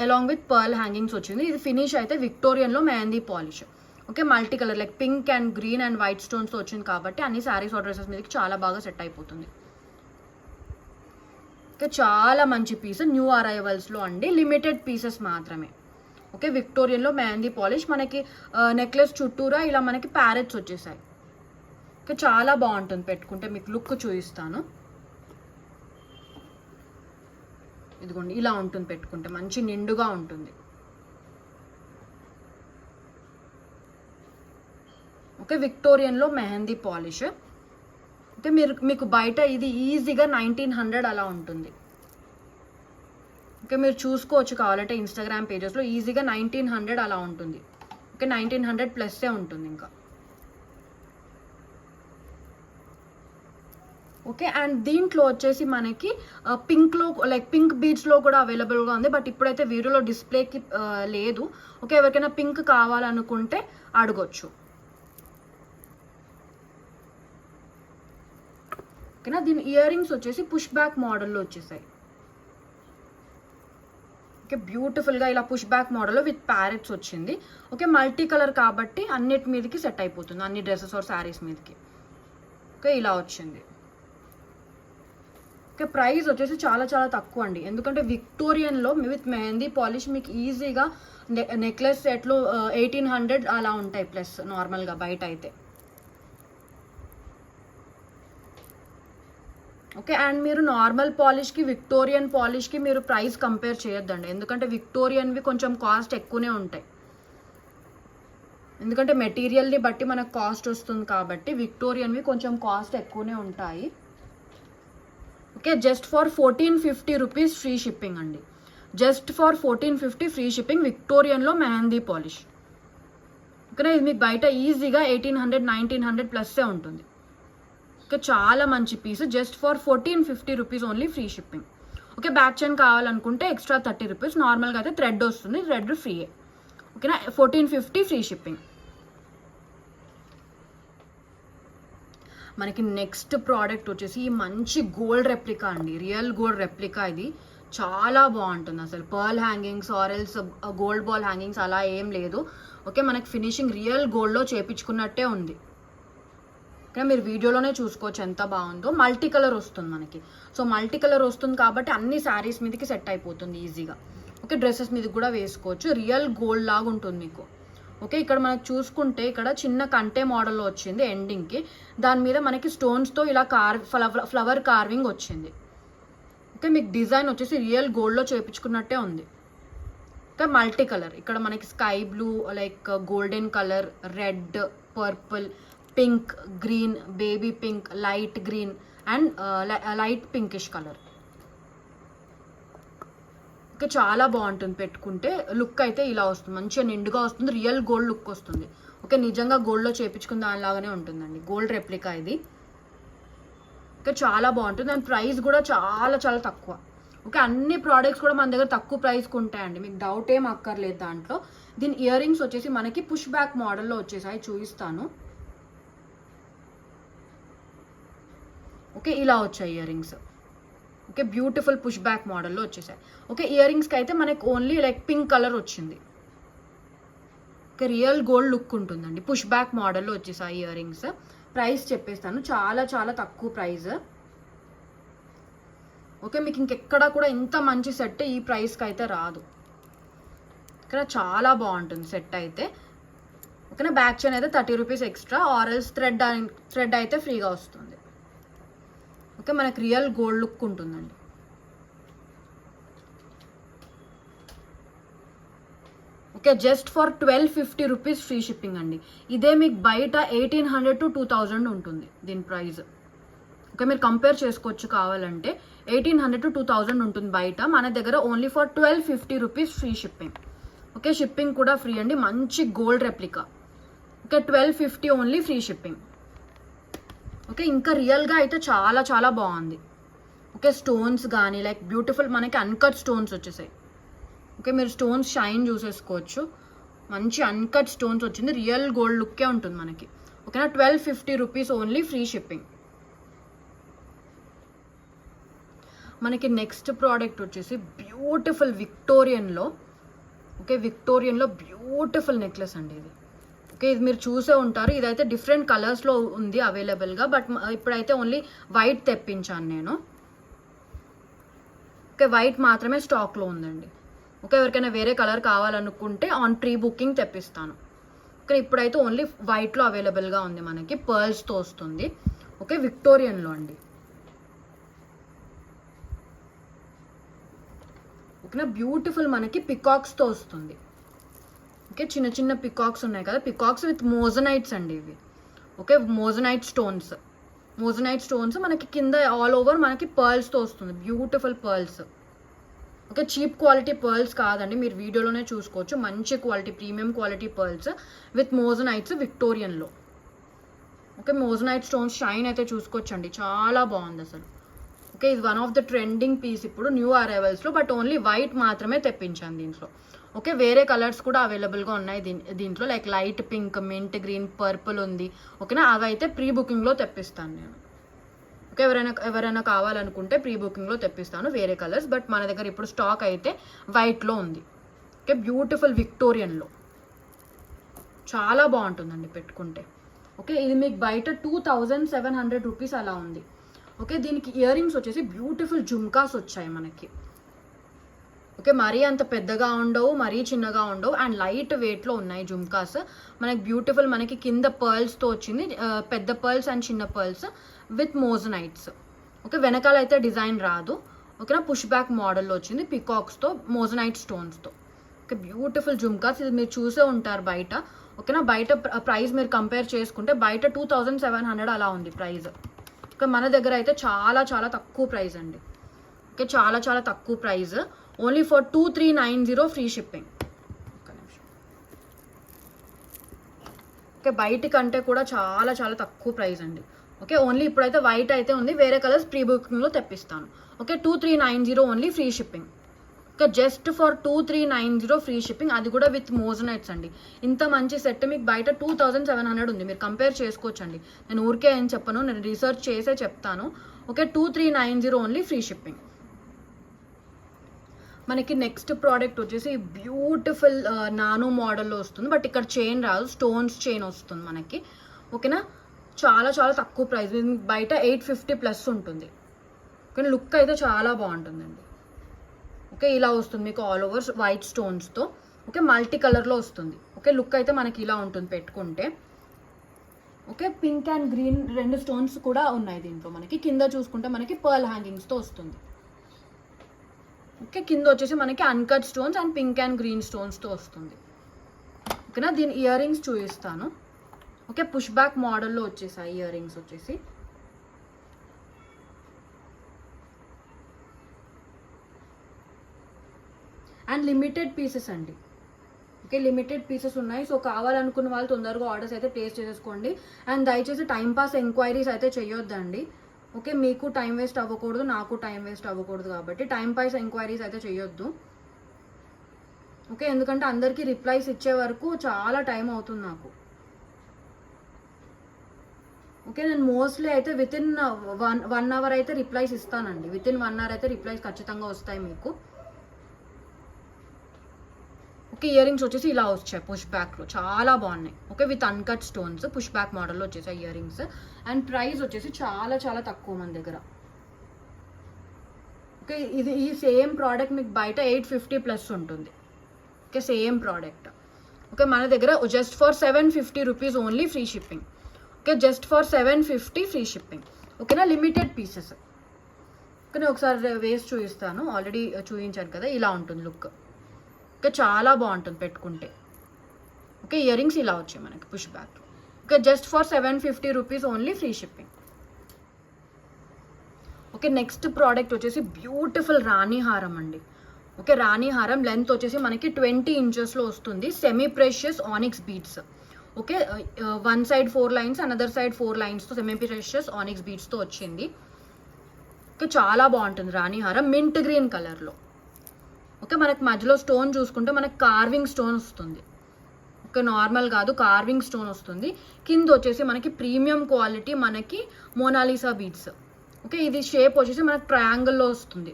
along with pearl hangings వచ్చింది. ఇది ఫినిష్ అయితే విక్టోరియన్లో mehndi polish. Okay, multi colour like pink and green and white స్టోన్స్తో వచ్చింది కాబట్టి అన్ని శారీస్ ఆర్ డ్రెస్సెస్ మీదకి చాలా బాగా సెట్ అయిపోతుంది. ఓకే, చాలా మంచి పీస్, న్యూ అరైవల్స్లో అండి, లిమిటెడ్ పీసెస్ మాత్రమే. ఓకే, విక్టోరియన్లో మెహందీ పాలిష్ మనకి నెక్లెస్ చుట్టూరా ఇలా మనకి ప్యారెట్స్ వచ్చేసాయి. ఓకే, చాలా బాగుంటుంది పెట్టుకుంటే. మీకు లుక్ చూపిస్తాను. ఇదిగోండి ఇలా ఉంటుంది పెట్టుకుంటే, మంచి నిండుగా ఉంటుంది. ఓకే, విక్టోరియన్లో మెహందీ పాలిష్. ఓకే, మీకు బయట ఇది ఈజీగా 1900 అలా ఉంటుంది. ఓకే, మీరు చూసుకోవచ్చు కావాలంటే ఇన్స్టాగ్రామ్ పేజెస్లో ఈజీగా 1900 అలా ఉంటుంది. ఓకే, 1900 ప్లస్సే ఉంటుంది ఇంకా. ఓకే, అండ్ దీంట్లో వచ్చేసి మనకి పింక్లో లైక్ పింక్ బీడ్స్లో కూడా అవైలబుల్గా ఉంది. బట్ ఇప్పుడైతే వీడియోలో డిస్ప్లేకి లేదు. ఓకే, ఎవరికైనా పింక్ కావాలనుకుంటే అడగొచ్చు. ఓకేనా, దీని ఇయర్ రింగ్స్ వచ్చేసి పుష్ బ్యాక్ మోడల్లో వచ్చేసాయి. ఓకే, బ్యూటిఫుల్గా ఇలా పుష్ బ్యాక్ మోడల్లో విత్ ప్యారెట్స్ వచ్చింది. ఓకే, మల్టీ కలర్ కాబట్టి అన్నిటి మీదకి సెట్ అయిపోతుంది, అన్ని డ్రెస్సెస్ ఆర్ శారీస్ మీదకి. ఓకే, ఇలా వచ్చింది. ఓకే, ప్రైస్ వచ్చేసి చాలా చాలా తక్కువ అండి. ఎందుకంటే విక్టోరియన్లో విత్ మెహందీ పాలిష్ మీకు ఈజీగా నెక్లెస్ సెట్లు 1800 అలా ఉంటాయి ప్లస్ నార్మల్గా బయట అయితే. ఓకే, అండ్ మీరు నార్మల్ పాలిష్కి విక్టోరియన్ పాలిష్కి మీరు ప్రైస్ కంపేర్ చేయొద్దండి. ఎందుకంటే విక్టోరియన్వి కొంచెం కాస్ట్ ఎక్కువనే ఉంటాయి. ఎందుకంటే మెటీరియల్ని బట్టి మనకు కాస్ట్ వస్తుంది కాబట్టి విక్టోరియన్వి కొంచెం కాస్ట్ ఎక్కువనే ఉంటాయి. Okay, just for 1450 rupees free shipping అండి. జస్ట్ ఫర్ 1450 ఫ్రీ షిప్పింగ్ విక్టోరియన్లో మెహందీ పాలిష్. ఓకేనా, ఇది మీకు బయట ఈజీగా 1800 1900 ప్లస్సే ఉంటుంది. ఓకే, చాలా మంచి piece, just for 1450 rupees only free shipping. Okay, back chain కావాలనుకుంటే ఎక్స్ట్రా 30 రూపీస్. నార్మల్గా అయితే థ్రెడ్ వస్తుంది, థ్రెడ్ ఫ్రీయే. ఓకేనా, 1450 ఫ్రీ షిప్పింగ్. మనకి నెక్స్ట్ ప్రోడక్ట్ వచ్చేసి ఈ మంచి గోల్డ్ రెప్లికా అండి, రియల్ గోల్డ్ రెప్లికా. ఇది చాలా బాగుంటుంది అసలు. Pearl hangings or else gold ball hangings అలా ఏం లేదు. ఓకే, మనకి ఫినిషింగ్ రియల్ గోల్డ్లో చేపించుకున్నట్టే ఉంది. ఓకే, మీరు వీడియోలోనే చూసుకోవచ్చు ఎంత బాగుందో. మల్టీ కలర్ వస్తుంది మనకి. సో మల్టీ కలర్ వస్తుంది కాబట్టి అన్ని శారీస్ మీదకి సెట్ అయిపోతుంది ఈజీగా. ఓకే, డ్రెస్సెస్ మీదకి కూడా వేసుకోవచ్చు. రియల్ గోల్డ్ లాగా ఉంటుంది మీకు. ఓకే, ఇక్కడ మనకు చూసుకుంటే ఇక్కడ చిన్న కంటే మోడల్లో వచ్చింది ఎండింగ్కి. దాని మీద మనకి స్టోన్స్తో ఇలా ఫ్లవర్ కార్వింగ్ వచ్చింది. ఓకే, మీకు డిజైన్ వచ్చేసి రియల్ గోల్డ్లో చేయించుకున్నట్టే ఉంది. ఓకే, మల్టీ కలర్ ఇక్కడ మనకి sky blue, like golden colour, red, purple, pink, green, baby pink, light green and light pinkish colour. Okay, చాలా బాగుంటుంది పెట్టుకుంటే. లుక్ అయితే ఇలా వస్తుంది, మంచిగా నిండుగా వస్తుంది, రియల్ గోల్డ్ లుక్ వస్తుంది. ఓకే, నిజంగా గోల్డ్లో చేయించుకున్న దానిలాగానే ఉంటుందండి, గోల్డ్ రెప్లికా ఇది. ఓకే, చాలా బాగుంటుంది అండ్ ప్రైస్ కూడా చాలా చాలా తక్కువ. ఓకే, అన్ని ప్రోడక్ట్స్ కూడా మన దగ్గర తక్కువ ప్రైస్కి ఉంటాయండి, మీకు డౌట్ ఏం అక్కర్లేదు దాంట్లో. దీని ఇయర్ రింగ్స్ వచ్చేసి మనకి పుష్ బ్యాక్ మోడల్లో వచ్చేసాయి, చూపిస్తాను. ఓకే, ఇలా వచ్చాయి ear rings. Okay, beautiful push back మోడల్లో వచ్చేసాయి. ఓకే, ఇయర్ రింగ్స్కి అయితే మనకి ఓన్లీ లైక్ పింక్ కలర్ వచ్చింది. ఓకే, రియల్ గోల్డ్ లుక్ ఉంటుందండి, పుష్ బ్యాక్ మోడల్లో వచ్చేసాయి ఇయర్ రింగ్స్. ప్రైస్ చెప్పేస్తాను, చాలా చాలా తక్కువ ప్రైస్. ఓకే, మీకు ఇంకెక్కడా కూడా ఇంత మంచి సెట్ ఈ ప్రైస్కి అయితే రాదు. ఇక్కడ చాలా బాగుంటుంది సెట్ అయితే. ఓకేనా, బ్యాక్ చైన్ అయితే 30 రూపీస్ ఎక్స్ట్రా, ఆరెల్స్ థ్రెడ్ అయితే ఫ్రీగా వస్తుంది. ఓకే, మనకి రియల్ గోల్డ్ లుక్ ఉంటుందండి. Okay, just for 1250 rupees free shipping అండి. ఇదే మీకు బయట 1800 to 2000 ఉంటుంది దీని ప్రైస్. ఓకే, మీరు కంపేర్ చేసుకోవచ్చు కావాలంటే. 1800 to 2000 ఉంటుంది బయట, మన దగ్గర only for 1250 rupees free shipping. Okay, shipping కూడా ఫ్రీ అండి, మంచి gold replica. Okay, 1250 only free shipping. Okay, ఇంకా రియల్గా అయితే చాలా చాలా బాగుంది. ఓకే, స్టోన్స్ కానీ లైక్ బ్యూటిఫుల్ మనకి అన్కట్ స్టోన్స్ వచ్చేసాయి. ఓకే, మీరు స్టోన్స్ షైన్ చూసేసుకోవచ్చు, మంచి అన్కట్ స్టోన్స్ వచ్చింది, రియల్ గోల్డ్ లుక్కే ఉంటుంది మనకి. ఓకేనా, 1250 రూపీస్ ఓన్లీ ఫ్రీ షిప్పింగ్. మనకి నెక్స్ట్ ప్రోడక్ట్ వచ్చేసి బ్యూటిఫుల్ విక్టోరియన్లో. ఓకే, విక్టోరియన్లో బ్యూటిఫుల్ నెక్లెస్ అండి ఇది. ఓకే, ఇది మీరు చూసే ఉంటారు, ఇదైతే డిఫరెంట్ కలర్స్లో ఉంది అవైలబుల్గా, బట్ ఇప్పుడైతే ఓన్లీ వైట్ తెప్పించాను నేను. ఓకే, వైట్ మాత్రమే స్టాక్లో ఉందండి. ఓకే, ఎవరికైనా వేరే కలర్ కావాలనుకుంటే ఆన్ ప్రీ బుకింగ్ తెప్పిస్తాను. ఓకే, ఇప్పుడైతే ఓన్లీ వైట్లో అవైలబుల్గా ఉంది మనకి, పర్ల్స్తో వస్తుంది. ఓకే, విక్టోరియన్లో అండి. ఓకేనా, బ్యూటిఫుల్ మనకి పికాక్స్తో వస్తుంది. ఓకే, చిన్న చిన్న పికాక్స్ ఉన్నాయి కదా, పికాక్స్ విత్ మోజనైట్స్ అండి ఇవి. ఓకే, మోజనైట్ స్టోన్స్ మనకి కింద ఆల్ ఓవర్ మనకి పర్ల్స్తో వస్తుంది, beautiful pearls. Okay, cheap quality pearls కాదండి, మీరు వీడియోలోనే చూసుకోవచ్చు, మంచి quality premium quality pearls with moissanites విక్టోరియన్లో. ఓకే, మోజనైట్ స్టోన్స్ షైన్ అయితే చూసుకోవచ్చండి, చాలా బాగుంది అసలు. ఓకే, ఇది one of the trending piece ఇప్పుడు న్యూ అరైవల్స్లో, బట్ ఓన్లీ వైట్ మాత్రమే తెప్పించాను దీంట్లో. ఓకే, వేరే కలర్స్ కూడా అవైలబుల్గా ఉన్నాయి దీంట్లో, like light pink, mint green, purple ఉంది. ఓకేనా, అవి అయితే ప్రీ బుకింగ్లో తెప్పిస్తాను నేను. ఓకే, ఎవరైనా కావాలనుకుంటే ప్రీ బుకింగ్లో తెప్పిస్తాను వేరే కలర్స్, బట్ మన దగ్గర ఇప్పుడు స్టాక్ అయితే వైట్లో ఉంది. ఓకే, బ్యూటిఫుల్ విక్టోరియన్లో చాలా బాగుంటుందండి పెట్టుకుంటే. ఓకే, ఇది మీకు బయట 2700 రూపీస్ అలా ఉంది. ఓకే, దీనికి ఇయర్ రింగ్స్ వచ్చేసి బ్యూటిఫుల్ జుమ్కాస్ వచ్చాయి మనకి. ఓకే, మరీ అంత పెద్దగా ఉండవు, మరీ చిన్నగా ఉండవు అండ్ లైట్ వెయిట్లో ఉన్నాయి జుమ్కాస్. మనకి బ్యూటిఫుల్ మనకి కింద పర్ల్స్తో వచ్చింది, పెద్ద పర్ల్స్ అండ్ చిన్న పర్ల్స్ విత్ మోజనైట్స్. ఓకే, వెనకాల అయితే డిజైన్ రాదు. ఓకేనా, పుష్ బ్యాక్ మోడల్లో వచ్చింది, పికాక్స్తో మోజనైట్ స్టోన్స్తో. ఓకే, బ్యూటిఫుల్ జుమ్కాస్, ఇది మీరు చూసే ఉంటారు బయట. ఓకేనా, బయట ప్రైస్ మీరు కంపేర్ చేసుకుంటే బయట 2700 అలా ఉంది ప్రైస్. ఓకే, మన దగ్గర అయితే చాలా చాలా తక్కువ ప్రైస్ అండి. ఓకే, చాలా చాలా తక్కువ price, only for 2390 free shipping. Okay, బయట కంటే కూడా చాలా చాలా తక్కువ ప్రైస్ అండి. ఓకే, ఓన్లీ ఇప్పుడైతే వైట్ అయితే ఉంది, వేరే కలర్స్ ప్రీ బుకింగ్లో తెప్పిస్తాను. Okay, 2390 only free shipping. ఇంకా జస్ట్ ఫర్ 2390 ఫ్రీ షిప్పింగ్, అది కూడా విత్ మోజనైట్స్ అండి. ఇంత మంచి సెట్ మీకు బయట 2700 ఉంది, మీరు కంపేర్ చేసుకోవచ్చండి. నేను ఊరికే ఏం చెప్పను, నేను రీసెర్చ్ చేసే చెప్తాను. Okay, 2390 only free shipping. మనకి నెక్స్ట్ ప్రోడక్ట్ వచ్చేసి బ్యూటిఫుల్ నానో మోడల్లో వస్తుంది, బట్ ఇక్కడ చైన్ రాదు, స్టోన్స్ చైన్ వస్తుంది మనకి. ఓకేనా, చాలా చాలా తక్కువ ప్రైస్, బయట 850+ ఉంటుంది. కానీ లుక్ అయితే చాలా బాగుంటుందండి. ఓకే, ఇలా వస్తుంది మీకు ఆల్ ఓవర్ వైట్ స్టోన్స్తో. ఓకే, మల్టీ కలర్లో వస్తుంది. ఓకే, లుక్ అయితే మనకి ఇలా ఉంటుంది పెట్టుకుంటే. Okay, pink and green 2 stones కూడా ఉన్నాయి దీంట్లో మనకి. కింద చూసుకుంటే మనకి పర్ల్ హ్యాంగింగ్స్తో వస్తుంది. ఓకే, కింద వచ్చేసి మనకి uncut stones and pink and green స్టోన్స్తో వస్తుంది. ఓకేనా, దీని ఇయర్ రింగ్స్ చూపిస్తాను. ఓకే, పుష్ బ్యాక్ మోడల్లో వచ్చేసాయి ఇయర్ రింగ్స్ వచ్చేసి. అండ్ లిమిటెడ్ పీసెస్ అండి. ఓకే, లిమిటెడ్ పీసెస్ ఉన్నాయి. సో కావాలనుకున్న వాళ్ళు తొందరగా ఆర్డర్స్ అయితే ప్లేస్ చేసేసుకోండి. అండ్ దయచేసి టైంపాస్ ఎంక్వైరీస్ అయితే చేయొద్దండి. ఓకే, మీకు టైం వేస్ట్ అవ్వకూడదు, నాకు టైం వేస్ట్ అవ్వకూడదు, కాబట్టి టైంపాస్ ఎంక్వైరీస్ అయితే చేయొద్దు. ఓకే, ఎందుకంటే అందరికీ రిప్లైస్ ఇచ్చే వరకు చాలా టైం అవుతుంది నాకు. ఓకే, నేను మోస్ట్లీ అయితే వితిన్ వన్ అవర్ అయితే రిప్లైస్ ఇస్తానండి. వితిన్ 1 అవర్ అయితే రిప్లైస్ ఖచ్చితంగా వస్తాయి మీకు. ఓకే, ఇయర్ రింగ్స్ వచ్చేసి ఇలా వచ్చాయి పుష్ బ్యాక్లో, చాలా బాగున్నాయి. Okay, with uncut stones push back మోడల్లో వచ్చేసాయి ఇయర్ రింగ్స్. అండ్ ప్రైస్ వచ్చేసి చాలా చాలా తక్కువ మన దగ్గర. ఓకే, ఈ సేమ్ ప్రోడక్ట్ మీకు బయట 850+ ఉంటుంది. Okay, same product. ఓకే, మన దగ్గర just for 750 rupees only free shipping. Okay, just for 750 free shipping. ఓకేనా, లిమిటెడ్ పీసెస్. ఓకే, ఒకసారి వేస్ట్ చూపిస్తాను, ఆల్రెడీ చూపించాను కదా, ఇలా ఉంటుంది లుక్. ఓకే, చాలా బాగుంటుంది పెట్టుకుంటే. ఓకే, ఇయర్ రింగ్స్ ఇలా వచ్చాయి మనకి push back. Okay, just for 750 rupees only free shipping. Okay, next product వచ్చేసి బ్యూటిఫుల్ రాణి హారం అండి. ఓకే, రాణి హారం లెంత్ వచ్చేసి మనకి 20 ఇంచెస్లో వస్తుంది. Semi precious onyx beads. Okay, one side 4 lines, another side 4 లైన్స్తో సెమీ ప్రెషియస్ ఆనిక్స్ బీడ్స్తో వచ్చింది. ఓకే, చాలా బాగుంటుంది రాణి హారం, మింట్ గ్రీన్ కలర్లో. ఓకే, మనకి మధ్యలో స్టోన్ చూసుకుంటే మనకి కార్వింగ్ స్టోన్ వస్తుంది. ఓకే, నార్మల్ కాదు, కార్వింగ్ స్టోన్ వస్తుంది. కింద వచ్చేసి మనకి ప్రీమియం క్వాలిటీ మనకి మోనాలిసా బీడ్స్. ఓకే, ఇది షేప్ వచ్చేసి మనకి ట్రయాంగిల్లో వస్తుంది.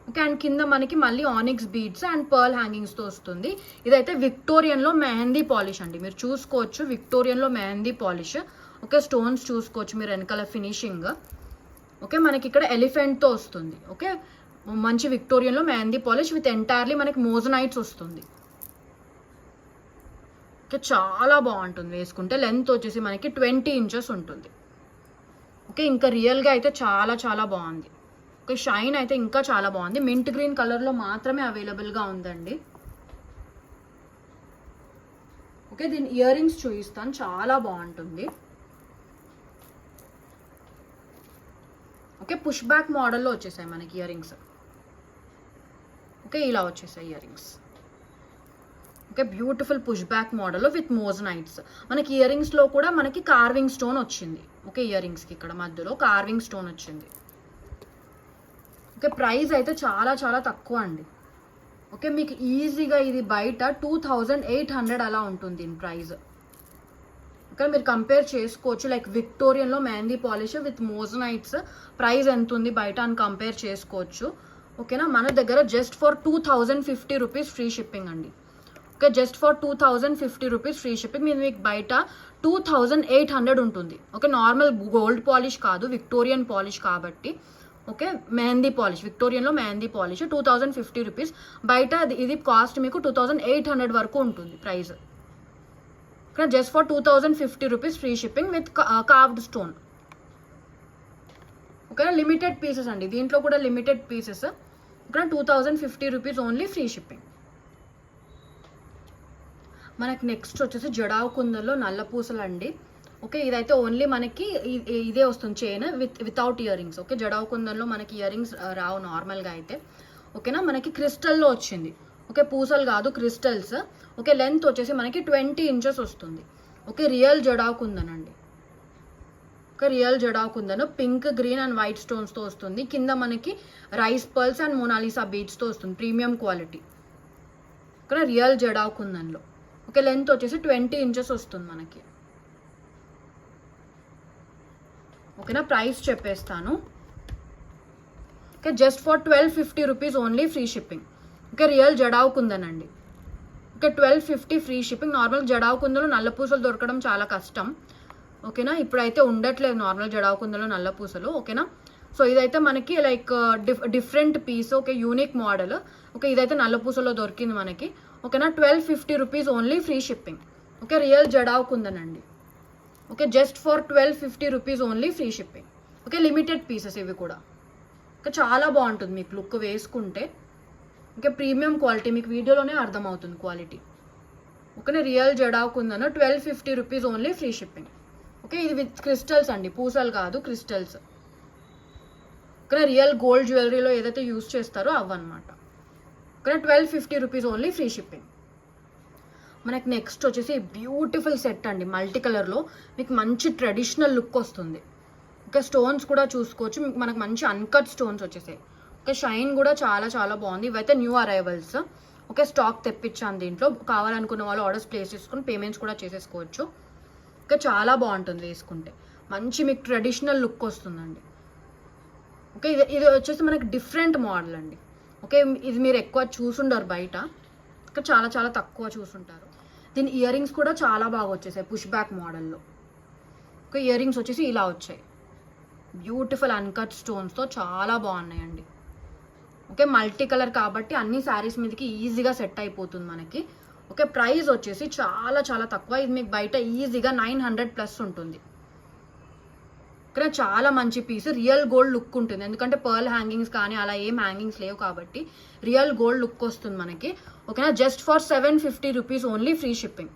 ఓకే, అండ్ కింద మనకి మళ్ళీ ఆనిక్స్ బీడ్స్ అండ్ పర్ల్ హ్యాంగింగ్స్తో వస్తుంది. ఇదైతే విక్టోరియన్లో మెహందీ పాలిష్ అండి, మీరు చూసుకోవచ్చు విక్టోరియన్లో మెహందీ పాలిష్. ఓకే, స్టోన్స్ చూసుకోవచ్చు మీరు వెనకాల ఫినిషింగ్. ఓకే, మనకి ఇక్కడ ఎలిఫెంట్తో వస్తుంది. ఓకే, మంచి విక్టోరియన్లో మెహందీ పాలిష్ విత్ ఎంటైర్లీ మనకి మోజనైట్స్ వస్తుంది. ఓకే, చాలా బాగుంటుంది వేసుకుంటే. లెంత్ వచ్చేసి మనకి 20 ఇంచెస్ ఉంటుంది. ఓకే, ఇంకా రియల్గా అయితే చాలా చాలా బాగుంది. ఓకే, షైన్ అయితే ఇంకా చాలా బాగుంది. మింట్ గ్రీన్ కలర్లో మాత్రమే అవైలబుల్గా ఉందండి. ఓకే, దీని ఇయర్ రింగ్స్ చూపిస్తాను, చాలా బాగుంటుంది. ఓకే, పుష్ బ్యాక్ మోడల్లో వచ్చేసాయి మనకి ఇయర్ రింగ్స్. ఓకే, ఇలా వచ్చేసాయి earrings. Okay, beautiful push back model with మోజనైట్స్. మనకి ఇయర్ రింగ్స్లో కూడా మనకి కార్వింగ్ స్టోన్ వచ్చింది. ఓకే, ఇయర్ రింగ్స్కి ఇక్కడ మధ్యలో కార్వింగ్ స్టోన్ వచ్చింది. ఓకే, ప్రైస్ అయితే చాలా చాలా తక్కువ అండి. ఓకే, మీకు ఈజీగా ఇది బయట 2800 అలా ఉంటుంది దీని ప్రైస్. ఓకే, మీరు కంపేర్ చేసుకోవచ్చు, లైక్ విక్టోరియన్లో mehndi polish with moissanites price ఎంత ఉంది బయట అని కంపేర్ చేసుకోవచ్చు. ఓకేనా, మన దగ్గర just for 2050 rupees free shipping అండి. Okay, just for 2050 rupees free shipping. మీకు బయట 2800 ఉంటుంది. ఓకే, నార్మల్ గోల్డ్ పాలిష్ కాదు, విక్టోరియన్ పాలిష్ కాబట్టి. ఓకే, మెహందీ పాలిష్, విక్టోరియన్లో మెహందీ పాలిష్ 2050 రూపీస్. బయట ఇది కాస్ట్ మీకు 2800 వరకు ఉంటుంది price. Okay, just for 2050 rupees free shipping with carved stone. Okay, limited pieces అండి, దీంట్లో కూడా లిమిటెడ్ పీసెస్. ఇక్కడ 2050 రూపీస్ ఓన్లీ ఫ్రీ షిప్పింగ్. మనకి నెక్స్ట్ వచ్చేసి జడావు కుందల్లో నల్ల పూసలు అండి. ఓకే, ఇదైతే ఓన్లీ మనకి ఇదే వస్తుంది chain without earrings. Okay, jadau కుందల్లో మనకి ఇయర్ రింగ్స్ రావు నార్మల్గా అయితే. ఓకేనా, మనకి క్రిస్టల్లో వచ్చింది. ఓకే, పూసలు కాదు క్రిస్టల్స్. ఓకే, లెంత్ వచ్చేసి మనకి 20 ఇంచెస్ వస్తుంది. ఓకే, రియల్ జడావు కుందన్ అండి. ఒక real jadau kundan pink, green and white స్టోన్స్తో వస్తుంది. కింద మనకి రైస్ పర్ల్స్ అండ్ మోనాలిసా బీడ్స్తో వస్తుంది. Premium quality. ఇక్కడ రియల్ జడా కుందన్లో. ఓకే, లెంత్ వచ్చేసి 20 ఇంచెస్ వస్తుంది మనకి. ఓకేనా, ప్రైస్ చెప్పేస్తాను. Okay, just for 1250 rupees only, free shipping. Okay, real jadau kundan అండి. Okay, 1250 free shipping. Normal jadau కుందలో నల్ల పూసలు దొరకడం చాలా కష్టం. ఓకేనా, ఇప్పుడైతే ఉండట్లేదు నార్మల్ జడావు కుందలో నల్ల పూసలు. ఓకేనా, సో ఇదైతే మనకి like different piece. Okay, unique model. Okay, ఇదైతే నల్ల పూసలో దొరికింది మనకి. ఓకేనా, 1250 rupees only, free shipping. Okay, real jadau kundan అండి. Okay, just for 1250 rupees only, free shipping. Okay, limited pieces ఇవి కూడా. ఓకే, చాలా బాగుంటుంది మీకు లుక్ వేసుకుంటే. ఓకే, ప్రీమియం క్వాలిటీ, మీకు వీడియోలోనే అర్థమవుతుంది quality. Okay, real jadau kundan 1250 rupees only, free shipping. Okay, ఇది విత్ క్రిస్టల్స్ అండి, పూసలు కాదు, క్రిస్టల్స్. ఓకే, రియల్ గోల్డ్ జ్యువెలరీలో ఏదైతే యూజ్ చేస్తారో అవన్నమాట. Okay, 1250 rupees only, free shipping. మనకి నెక్స్ట్ వచ్చేసి బ్యూటిఫుల్ సెట్ అండి, మల్టీ కలర్లో మీకు మంచి ట్రెడిషనల్ లుక్ వస్తుంది. ఓకే, స్టోన్స్ కూడా చూసుకోవచ్చు, మీకు మనకు మంచి అన్కట్ స్టోన్స్ వచ్చేసాయి. ఓకే, షైన్ కూడా చాలా చాలా బాగుంది. ఇవైతే న్యూ అరైవల్స్. ఓకే, స్టాక్ తెప్పించాను దీంట్లో. కావాలనుకున్న వాళ్ళు ఆర్డర్స్ ప్లేస్ చేసుకుని పేమెంట్స్ కూడా చేసేసుకోవచ్చు. ఓకే, చాలా బాగుంటుంది వేసుకుంటే, మంచి మీకు ట్రెడిషనల్ లుక్ వస్తుందండి. ఓకే, ఇది వచ్చేసి మనకి డిఫరెంట్ మోడల్ అండి. ఓకే, ఇది మీరు ఎక్కువ చూసుండరు బయట. ఓకే, చాలా చాలా తక్కువ చూసుంటారు. దీని ఇయర్ రింగ్స్ కూడా చాలా బాగా వచ్చేసాయి, పుష్ బ్యాక్ మోడల్లో. ఓకే, ఇయర్ రింగ్స్ వచ్చేసి ఇలా వచ్చాయి, బ్యూటిఫుల్ అన్కట్ స్టోన్స్తో చాలా బాగున్నాయండి. ఓకే, మల్టీ కలర్ కాబట్టి అన్ని శారీస్ మీదకి ఈజీగా సెట్ అయిపోతుంది మనకి. ఓకే, ప్రైస్ వచ్చేసి చాలా చాలా తక్కువ. ఇది మీకు బయట ఈజీగా 900+ ఉంటుంది. ఇక్కడ చాలా మంచి పీస్, రియల్ గోల్డ్ లుక్ ఉంటుంది. ఎందుకంటే పర్ల్ హ్యాంగింగ్స్ కానీ అలా ఏం హ్యాంగింగ్స్ లేవు కాబట్టి రియల్ గోల్డ్ లుక్ వస్తుంది మనకి. ఓకేనా, just for 750 rupees only, free shipping.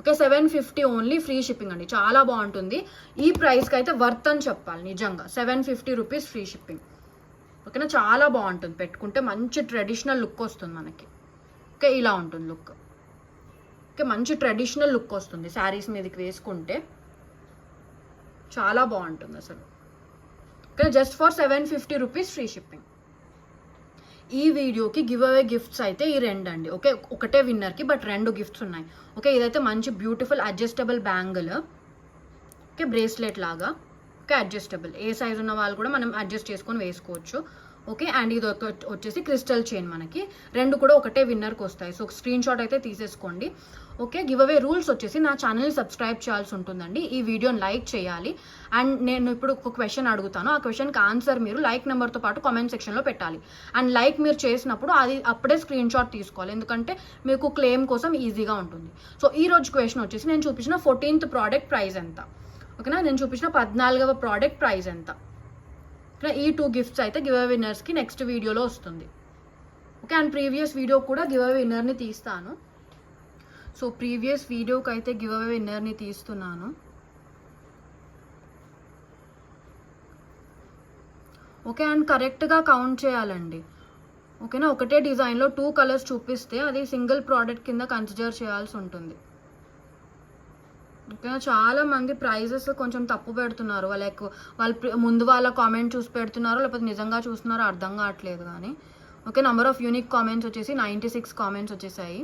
Okay, 750 only, free shipping అండి. చాలా బాగుంటుంది. ఈ ప్రైస్కి అయితే వర్త్ అని చెప్పాలి నిజంగా. 750 రూపీస్ ఫ్రీ షిప్పింగ్. ఓకేనా, చాలా బాగుంటుంది, పెట్టుకుంటే మంచి ట్రెడిషనల్ లుక్ వస్తుంది మనకి. ఓకే, ఇలా ఉంటుంది లుక్. ఓకే, మంచి ట్రెడిషనల్ లుక్ వస్తుంది శారీస్ మీదకి వేసుకుంటే, చాలా బాగుంటుంది అసలు. Okay, just for 750 rupees, free shipping. ఈ వీడియోకి గివ్ అవే గిఫ్ట్స్ అయితే ఈ రెండు అండి. ఓకే, ఒకటే విన్నర్కి బట్ 2 గిఫ్ట్స్ ఉన్నాయి. ఓకే, ఇదైతే మంచి beautiful adjustable bangle. Okay, bracelet లాగా. ఓకే, అడ్జస్టబుల్, ఏ సైజ్ ఉన్న వాళ్ళు కూడా మనం అడ్జస్ట్ చేసుకొని వేసుకోవచ్చు. ఓకే, అండ్ ఇది వచ్చేసి క్రిస్టల్ చైన్. మనకి 2 కూడా ఒకటే విన్నర్కి వస్తాయి. సో స్క్రీన్ షాట్ అయితే తీసేసుకోండి. ఓకే, గివ్ అవే రూల్స్ వచ్చేసి నా ఛానల్ని సబ్స్క్రైబ్ చేయాల్సి ఉంటుందండి, ఈ వీడియోని లైక్ చేయాలి. అండ్ నేను ఇప్పుడు ఒక క్వశ్చన్ అడుగుతాను, ఆ క్వశ్చన్కి ఆన్సర్ మీరు లైక్ నెంబర్తో పాటు కామెంట్ సెక్షన్లో పెట్టాలి. అండ్ లైక్ మీరు చేసినప్పుడు అది అప్పుడే స్క్రీన్ షాట్ తీసుకోవాలి, ఎందుకంటే మీకు క్లెయిమ్ కోసం ఈజీగా ఉంటుంది. సో ఈ రోజు క్వశ్చన్ వచ్చేసి, నేను చూపించిన 14th ప్రోడక్ట్ ప్రైస్ ఎంత? ఓకేనా, నేను చూపించిన 14వ ప్రోడక్ట్ ప్రైస్ ఎంత? ఈ 2 గిఫ్ట్స్ అయితే గివ్ అవే విన్నర్స్కి నెక్స్ట్ వీడియోలో వస్తుంది. ఓకే, అండ్ ప్రీవియస్ వీడియో కూడా గివ్ అవే విన్నర్ని తీస్తాను. సో ప్రీవియస్ వీడియోకి అయితే గివ్ అవే విన్నర్ని తీస్తున్నాను. ఓకే, అండ్ కరెక్ట్గా కౌంట్ చేయాలండి. ఓకేనా, ఒకటే డిజైన్లో 2 కలర్స్ చూపిస్తే అది సింగిల్ ప్రోడక్ట్ కింద కన్సిడర్ చేయాల్సి ఉంటుంది. ఓకేనా, చాలా మంది ప్రైజెస్ కొంచెం తప్పు పెడుతున్నారు. వాళ్ళు ముందు వాళ్ళ కామెంట్ చూసి పెడుతున్నారు, లేకపోతే నిజంగా చూస్తున్నారో అర్థం కావట్లేదు. కానీ okay, number of unique comments వచ్చేసి 96 కామెంట్స్ వచ్చేసాయి.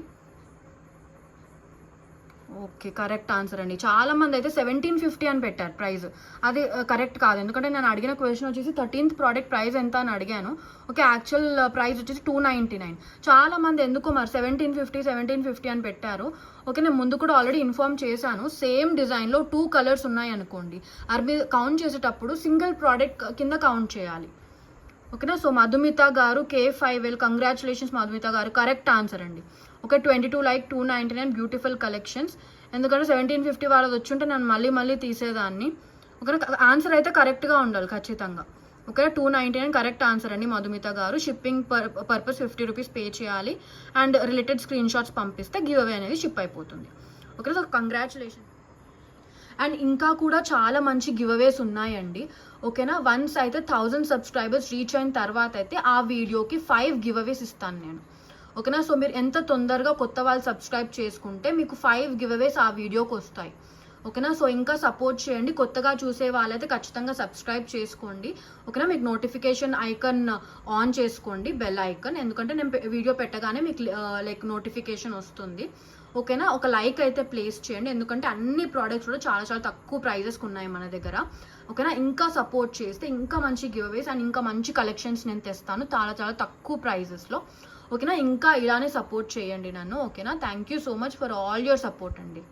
ఓకే, కరెక్ట్ ఆన్సర్ అండి. చాలా మంది అయితే 1750 అని పెట్టారు ప్రైస్. అది కరెక్ట్ కాదు, ఎందుకంటే నేను అడిగిన క్వశ్చన్ వచ్చేసి 13th ప్రోడక్ట్ ప్రైస్ ఎంత అని అడిగాను. ఓకే, యాక్చువల్ ప్రైస్ వచ్చేసి 299. చాలా మంది ఎందుకో మరి 1750 అని పెట్టారు. ఓకే, నేను ముందు కూడా ఆల్రెడీ ఇన్ఫార్మ్ చేశాను, సేమ్ డిజైన్లో 2 కలర్స్ ఉన్నాయి అనుకోండి, అవి కౌంట్ చేసేటప్పుడు సింగిల్ ప్రోడక్ట్ కింద కౌంట్ చేయాలి. ఓకేనా, సో మధుమిత గారు K5L, కంగ్రాచులేషన్స్ మధుమిత గారు, కరెక్ట్ ఆన్సర్ అండి. Okay, 22 like 299 beautiful collections. ఎందుకంటే 1750 వాళ్ళది వచ్చుంటే నేను మళ్ళీ తీసేదాన్ని. ఓకే, ఆన్సర్ అయితే కరెక్ట్గా ఉండాలి ఖచ్చితంగా. ఓకే, 299 కరెక్ట్ ఆన్సర్ అండి మధుమిత గారు. షిప్పింగ్ పర్పస్ 50 రూపీస్ పే చేయాలి. అండ్ రిలేటెడ్ స్క్రీన్ షాట్స్ పంపిస్తే గివ్ అవే అనేది షిప్ అయిపోతుంది. Okay, so congratulation. అండ్ ఇంకా కూడా చాలా మంచి గివ్ అవేస్ ఉన్నాయండి. ఓకేనా, వన్స్ అయితే 1000 సబ్స్క్రైబర్స్ రీచ్ అయిన తర్వాత అయితే ఆ వీడియోకి 5 గివ్ అవేస్ ఇస్తాను నేను. ఓకేనా, సో మీరు ఎంత తొందరగా కొత్త వాళ్ళు సబ్స్క్రైబ్ చేసుకుంటే మీకు 5 గివ్ అవేస్ ఆ వీడియోకి వస్తాయి. ఓకేనా. సో ఇంకా సపోర్ట్ చేయండి. కొత్తగా చూసే వాళ్ళైతే ఖచ్చితంగా సబ్స్క్రైబ్ చేసుకోండి. ఓకేనా. మీకు నోటిఫికేషన్ ఐకాన్ ఆన్ చేసుకోండి, బెల్ ఐకాన్, ఎందుకంటే నేను వీడియో పెట్టగానే మీకు లైక్ నోటిఫికేషన్ వస్తుంది. ఓకేనా. ఒక లైక్ అయితే ప్లేస్ చేయండి, ఎందుకంటే అన్ని ప్రోడక్ట్స్ కూడా చాలా చాలా తక్కువ ప్రైజెస్కి ఉన్నాయి మన దగ్గర. ఓకేనా. ఇంకా సపోర్ట్ చేస్తే ఇంకా మంచి గివ్ అవేస్ అండ్ ఇంకా మంచి కలెక్షన్స్ నేను తెస్తాను చాలా చాలా తక్కువ ప్రైజెస్లో. ఓకేనా. ఇంకా ఇలానే సపోర్ట్ చేయండి నన్ను. ఓకేనా. Thank you so much for all your support అండి.